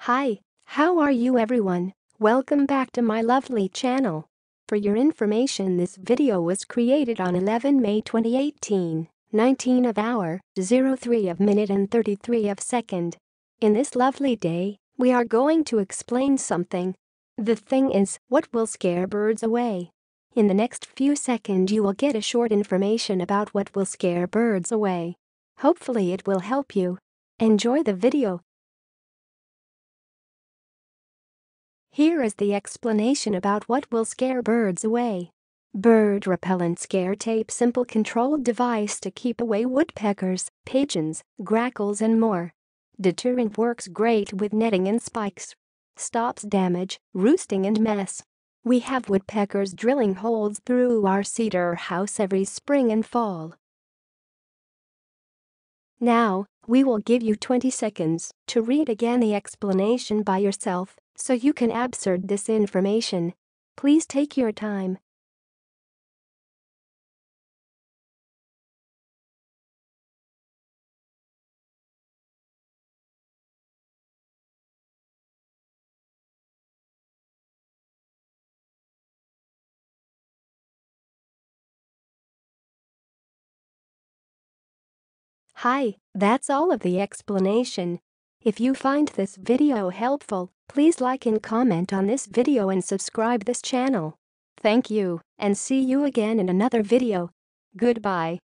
Hi, how are you everyone? Welcome back to my lovely channel. For your information, this video was created on 11 May 2018, 19 of hour, 03 of minute and 33 of second. In this lovely day, we are going to explain something. The thing is, what will scare birds away? In the next few seconds you will get a short information about what will scare birds away. Hopefully it will help you. Enjoy the video. Here is the explanation about what will scare birds away. Bird repellent scare tape, simple controlled device to keep away woodpeckers, pigeons, grackles and more. Deterrent, works great with netting and spikes. Stops damage, roosting and mess. We have woodpeckers drilling holes through our cedar house every spring and fall. Now, we will give you 20 seconds to read again the explanation by yourself so you can absorb this information. Please take your time. Hi, that's all of the explanation. If you find this video helpful, please like and comment on this video and subscribe this channel. Thank you, and see you again in another video. Goodbye.